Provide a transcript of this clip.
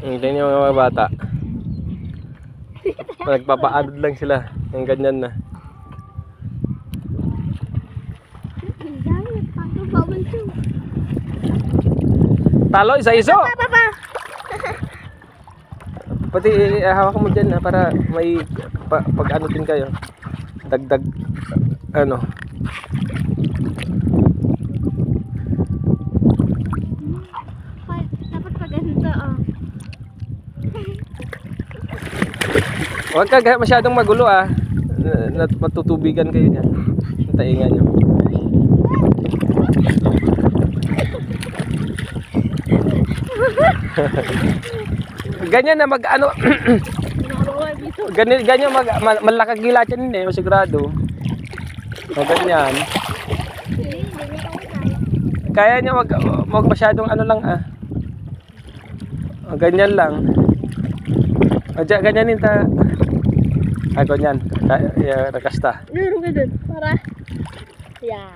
Tingnan yung mga bata. Nagpapaanod lang sila. Yung ganyan na. Talo, isa-iso! Pati hawak mo dyan para may pag-ano din kayo. Dagdag ano. Dapat pa ganito oh. Huwag ka masyadong magulo matutubigan kayo dyan. Taingan nyo. Ganyan na mag ano. ganyan malakagila yan sigurado. Ganyan. Kaya niya wag masyadong ano lang ganyan lang. Ganyanin ta. Ganyan. Nakasta. Meron ka dun. Para. Yeah.